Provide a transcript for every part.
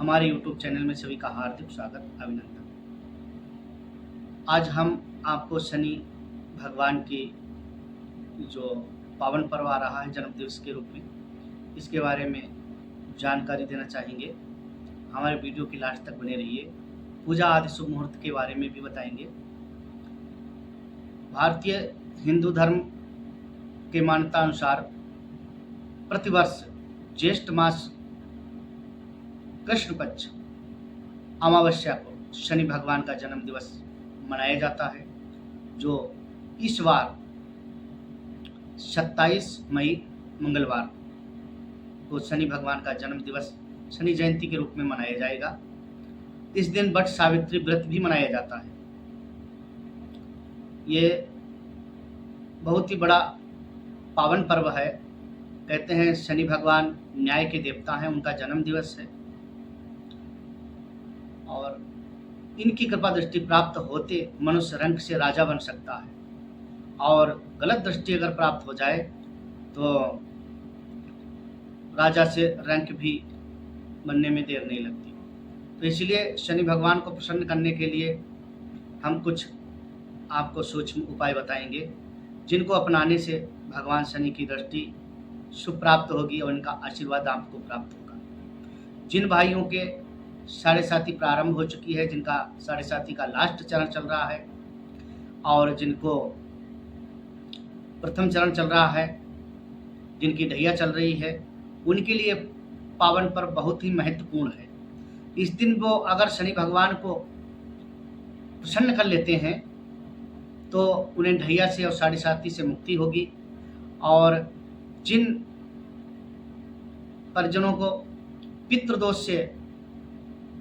हमारे YouTube channel में सभी का हार्दिक स्वागत, अभिनंदन। आज हम आपको शनि भगवान की जो पावन पर्व आ रहा है जन्म दिवस के रूप में, इसके बारे में जानकारी देना चाहेंगे। हमारे वीडियो की लास्ट तक बने रहिए। पूजा आदि शुभ मुहूर्त के बारे में भी बताएंगे। भारतीय हिंदू धर्म के मान्यता अनुसार प्रतिवर्ष ज्येष्ठ मास कृष्ण पक्ष अमावस्या को शनि भगवान का जन्म दिवस मनाया जाता है, जो इस बार 27 मई मंगलवार को शनि भगवान का जन्म दिवस शनि जयंती के रूप में मनाया जाएगा। इस दिन वट सावित्री व्रत भी मनाया जाता है। ये बहुत ही बड़ा पावन पर्व है। कहते हैं शनि भगवान न्याय के देवता हैं, उनका जन्म दिवस है और इनकी कृपा दृष्टि प्राप्त होते मनुष्य रंक से राजा बन सकता है, और गलत दृष्टि अगर प्राप्त हो जाए तो राजा से रंक भी बनने में देर नहीं लगती। तो इसलिए शनि भगवान को प्रसन्न करने के लिए हम कुछ आपको सूक्ष्म उपाय बताएंगे, जिनको अपनाने से भगवान शनि की दृष्टि शुभ प्राप्त होगी और इनका आशीर्वाद आपको प्राप्त होगा। जिन भाइयों के साढ़े साथी प्रारंभ हो चुकी है, जिनका साढ़े साथी का लास्ट चरण चल रहा है और जिनको प्रथम चरण चल रहा है, जिनकी ढैया चल रही है, उनके लिए पावन पर्व बहुत ही महत्वपूर्ण है। इस दिन वो अगर शनि भगवान को प्रसन्न कर लेते हैं तो उन्हें ढैया से और साढ़े साथी से मुक्ति होगी। और जिन परिजनों को पितृदोष से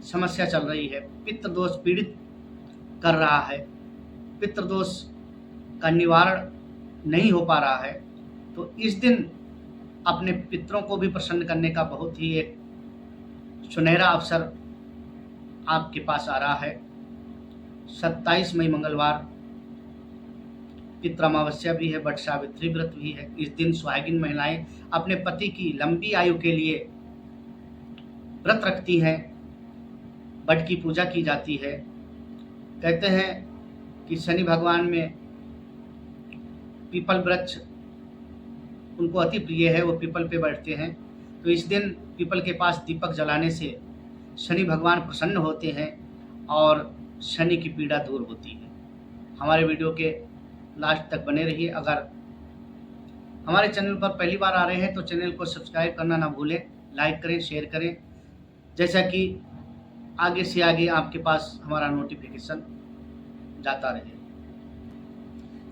समस्या चल रही है, पितृदोष पीड़ित कर रहा है, पितृदोष का निवारण नहीं हो पा रहा है, तो इस दिन अपने पितरों को भी प्रसन्न करने का बहुत ही एक सुनहरा अवसर आपके पास आ रहा है। 27 मई मंगलवार पितृ अमावस्या भी है, वट सावित्री व्रत भी है। इस दिन सुहागिन महिलाएं अपने पति की लंबी आयु के लिए व्रत रखती हैं, वट की पूजा की जाती है। कहते हैं कि शनि भगवान में पीपल वृक्ष उनको अति प्रिय है, वो पीपल पे बैठते हैं। तो इस दिन पीपल के पास दीपक जलाने से शनि भगवान प्रसन्न होते हैं और शनि की पीड़ा दूर होती है। हमारे वीडियो के लास्ट तक बने रहिए। अगर हमारे चैनल पर पहली बार आ रहे हैं तो चैनल को सब्सक्राइब करना ना भूलें, लाइक करें, शेयर करें, जैसा कि आगे से आगे आपके पास हमारा नोटिफिकेशन जाता रहे।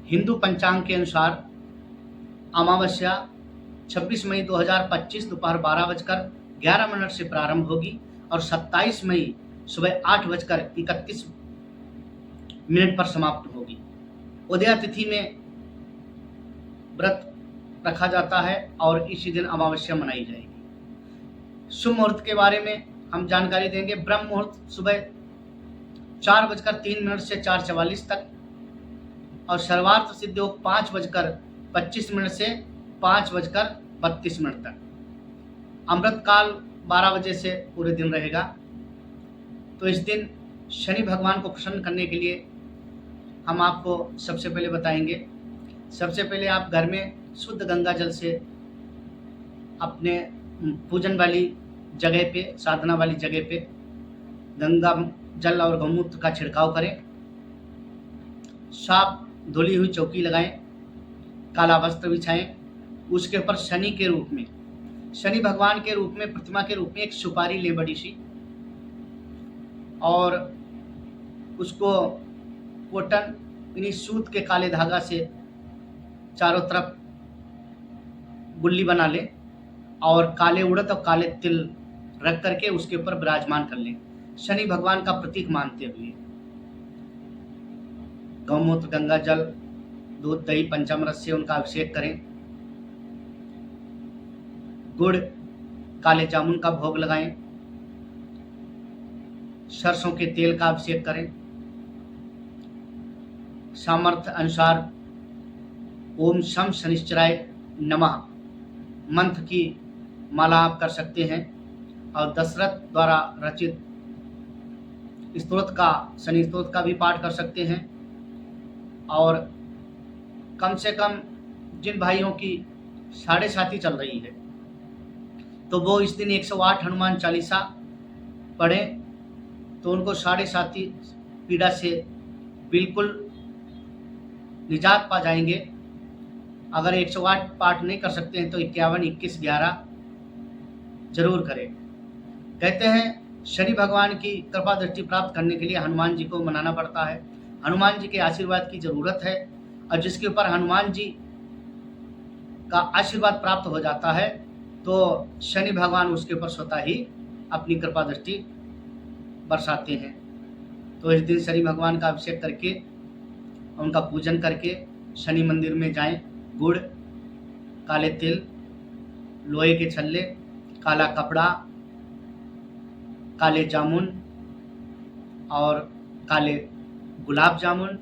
हिंदू पंचांग के अनुसार अमावस्या 26 मई 2025 दोपहर 12:11 से प्रारंभ होगी और 27 मई सुबह 8:31 पर समाप्त होगी। उदया तिथि में व्रत रखा जाता है और इसी दिन अमावस्या मनाई जाएगी। शुभ मुहूर्त के बारे में हम जानकारी देंगे। ब्रह्म मुहूर्त सुबह 4:03 से 4:44 तक और सर्वार्थ सिद्ध योग 5:25 से 5:32 तक। अमृत काल 12 बजे से पूरे दिन रहेगा। तो इस दिन शनि भगवान को प्रसन्न करने के लिए हम आपको सबसे पहले बताएंगे। सबसे पहले आप घर में शुद्ध गंगा जल से अपने पूजन वाली जगह पे, साधना वाली जगह पे गंगा जल और गौमूत्र का छिड़काव करें। साफ धुली हुई चौकी लगाएं, काला वस्त्र बिछाएं। उसके ऊपर शनि के रूप में, शनि भगवान के रूप में, प्रतिमा के रूप में एक सुपारी लें बड़ी सी, और उसको कॉटन यानी सूत के काले धागा से चारों तरफ गुल्ली बना लें और काले उड़द और काले तिल रख करके उसके ऊपर विराजमान कर लें, शनि भगवान का प्रतीक मानते हुए। गौमूत्र, गंगा जल, दूध, दही, पंचामृत से उनका अभिषेक करें। गुड़, काले जामुन का भोग लगाएं। सरसों के तेल का अभिषेक करें। सामर्थ्य अनुसार ओम शम शनिश्चराय नमः मंत्र की माला आप कर सकते हैं। और दशरथ द्वारा रचित शनि स्तोत्र का भी पाठ कर सकते हैं। और कम से कम जिन भाइयों की साढ़े साथी चल रही है तो वो इस दिन 108 हनुमान चालीसा पढ़ें, तो उनको साढ़े साथी पीड़ा से बिल्कुल निजात पा जाएंगे। अगर 108 पाठ नहीं कर सकते हैं तो 51, 21, 11 जरूर करें। कहते हैं शनि भगवान की कृपा दृष्टि प्राप्त करने के लिए हनुमान जी को मनाना पड़ता है, हनुमान जी के आशीर्वाद की जरूरत है, और जिसके ऊपर हनुमान जी का आशीर्वाद प्राप्त हो जाता है तो शनि भगवान उसके ऊपर स्वतः ही अपनी कृपा दृष्टि बरसाते हैं। तो इस दिन शनि भगवान का अभिषेक करके उनका पूजन करके शनि मंदिर में जाएं। गुड़, काले तिल, लोहे के छल्ले, काला कपड़ा, काले जामुन और काले गुलाब जामुन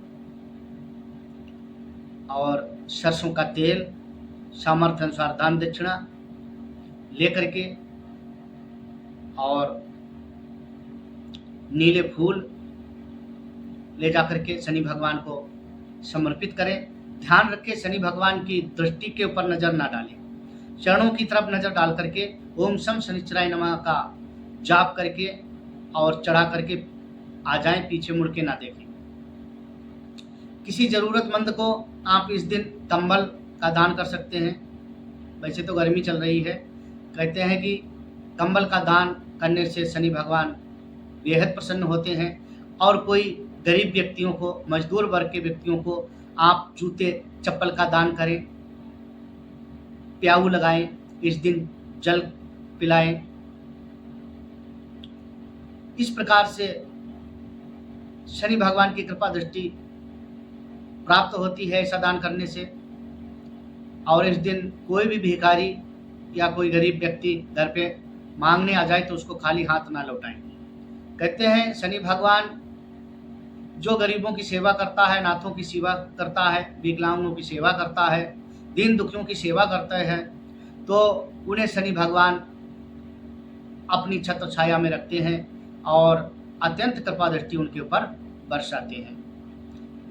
और सरसों का तेल, सामर्थ्य अनुसार दान दक्षिणा लेकर के और नीले फूल ले जाकर के शनि भगवान को समर्पित करें। ध्यान रखें शनि भगवान की दृष्टि के ऊपर नजर ना डालें, चरणों की तरफ नजर डाल करके ओम शम शनिश्चराय नमः का जाप करके और चढ़ा करके आ जाएं, पीछे मुड़ के ना देखें। किसी जरूरतमंद को आप इस दिन कंबल का दान कर सकते हैं। वैसे तो गर्मी चल रही है, कहते हैं कि कंबल का दान करने से शनि भगवान बेहद प्रसन्न होते हैं। और कोई गरीब व्यक्तियों को, मजदूर वर्ग के व्यक्तियों को आप जूते चप्पल का दान करें, प्याऊ लगाएं, इस दिन जल पिलाएं। इस प्रकार से शनि भगवान की कृपा दृष्टि प्राप्त होती है ऐसा दान करने से। और इस दिन कोई भी भिखारी या कोई गरीब व्यक्ति घर पे मांगने आ जाए तो उसको खाली हाथ ना लौटाएं। कहते हैं शनि भगवान जो गरीबों की सेवा करता है, नाथों की सेवा करता है, विकलांगों की सेवा करता है, दीन दुखियों की सेवा करते हैं, तो उन्हें शनि भगवान अपनी छत्र छाया में रखते हैं और अत्यंत कृपा दृष्टि उनके ऊपर बरसाते हैं।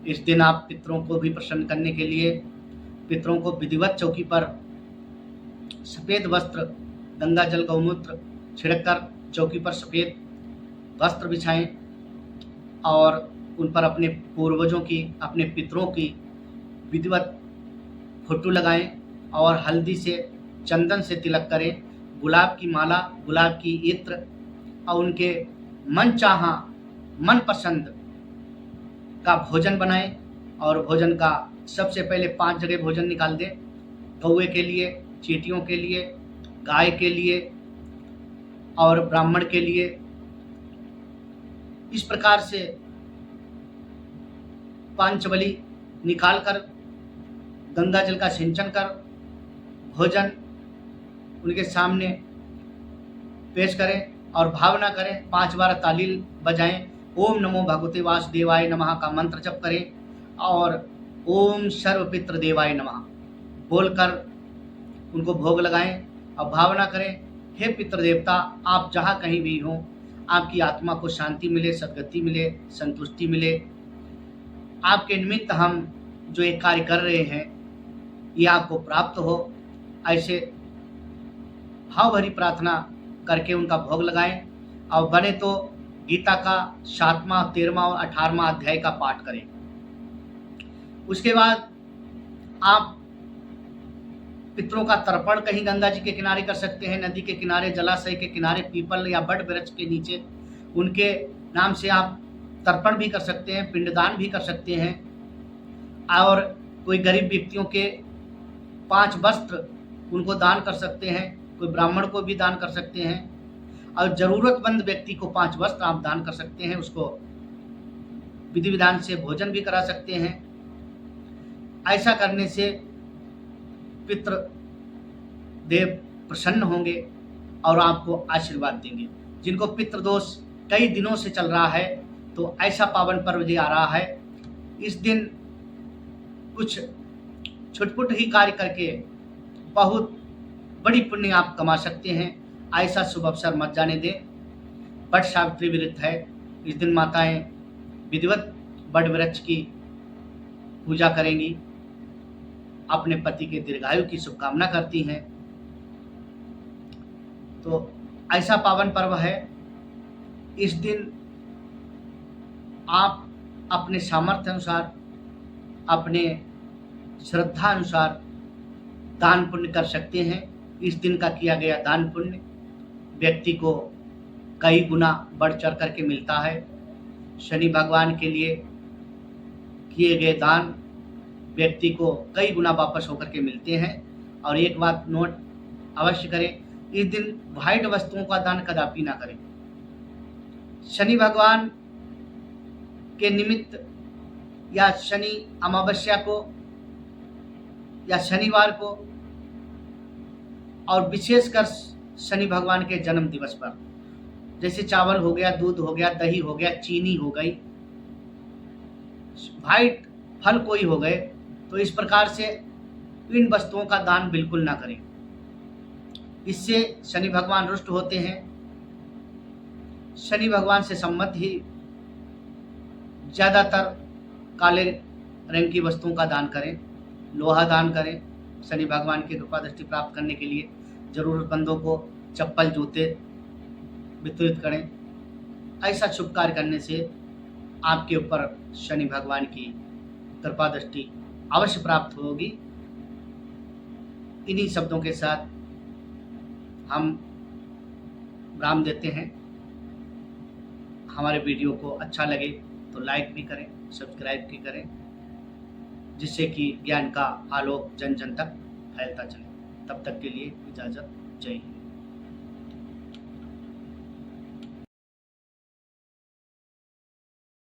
इस दिन आप पितरों को भी प्रसन्न करने के लिए पितरों को विधिवत चौकी पर सफ़ेद वस्त्र, गंगा जल, गौमूत्र छिड़ककर चौकी पर सफ़ेद वस्त्र बिछाएं और उन पर अपने पूर्वजों की, अपने पितरों की विधिवत फोटो लगाएं और हल्दी से, चंदन से तिलक करें, गुलाब की माला, गुलाब की इत्र और उनके मनचाहा, मनपसंद का भोजन बनाएं। और भोजन का सबसे पहले 5 जगह भोजन निकाल दें, कौवे के लिए, चींटियों के लिए, गाय के लिए और ब्राह्मण के लिए। इस प्रकार से पांचबली निकालकर गंगा जल का सिंचन कर भोजन उनके सामने पेश करें और भावना करें। 5 बार तालील बजाएं, ओम नमो भगवते वासुदेवाय नमः का मंत्र जप करें और ओम सर्वपितृ देवाय नमः बोलकर उनको भोग लगाएं और भावना करें, हे पितृ देवता, आप जहाँ कहीं भी हों, आपकी आत्मा को शांति मिले, सद्गति मिले, संतुष्टि मिले। आपके निमित्त हम जो एक कार्य कर रहे हैं ये आपको प्राप्त हो। ऐसे भाव भरी प्रार्थना करके उनका भोग लगाएं और बने तो गीता का 7वां, 13वां और 18वां अध्याय का पाठ करें। उसके बाद आप पितरों का तर्पण कहीं गंगा जी के किनारे कर सकते हैं, नदी के किनारे, जलाशय के किनारे, पीपल या बड़ वृक्ष के नीचे उनके नाम से आप तर्पण भी कर सकते हैं, पिंडदान भी कर सकते हैं। और कोई गरीब व्यक्तियों के 5 वस्त्र उनको दान कर सकते हैं, कोई ब्राह्मण को भी दान कर सकते हैं और ज़रूरतमंद व्यक्ति को 5 वस्त्र आप दान कर सकते हैं, उसको विधि विधान से भोजन भी करा सकते हैं। ऐसा करने से पितृ देव प्रसन्न होंगे और आपको आशीर्वाद देंगे। जिनको पितृदोष कई दिनों से चल रहा है तो ऐसा पावन पर्व जो आ रहा है, इस दिन कुछ छुटपुट ही कार्य करके बहुत बड़ी पुण्य आप कमा सकते हैं। ऐसा शुभ अवसर मत जाने दें। वट सावित्री व्रत है, इस दिन माताएं विधिवत वट वृक्ष की पूजा करेंगी, अपने पति के दीर्घायु की शुभकामना करती हैं। तो ऐसा पावन पर्व है, इस दिन आप अपने सामर्थ्य अनुसार, अपने श्रद्धा अनुसार दान पुण्य कर सकते हैं। इस दिन का किया गया दान पुण्य व्यक्ति को कई गुना बढ़ चढ़ करके मिलता है। शनि भगवान के लिए किए गए दान व्यक्ति को कई गुना वापस होकर के मिलते हैं। और एक बात नोट अवश्य करें, इस दिन वाइट वस्तुओं का दान कदापि ना करें। शनि भगवान के निमित्त या शनि अमावस्या को या शनिवार को और विशेषकर शनि भगवान के जन्म दिवस पर, जैसे चावल हो गया, दूध हो गया, दही हो गया, चीनी हो गई, वाइट फल कोई हो गए, तो इस प्रकार से इन वस्तुओं का दान बिल्कुल ना करें। इससे शनि भगवान रुष्ट होते हैं। शनि भगवान से संबंध ही ज़्यादातर काले रंग की वस्तुओं का दान करें, लोहा दान करें। शनि भगवान की कृपा दृष्टि प्राप्त करने के लिए ज़रूरतमंदों को चप्पल, जूते वितरित करें। ऐसा शुभ कार्य करने से आपके ऊपर शनि भगवान की कृपा दृष्टि अवश्य प्राप्त होगी। इन्हीं शब्दों के साथ हम विराम देते हैं। हमारे वीडियो को अच्छा लगे तो लाइक भी करें, सब्सक्राइब भी करें, जिससे कि ज्ञान का आलोक जन जन तक फैलता चले। तब तक के लिए इजाज़त। जय हिंद।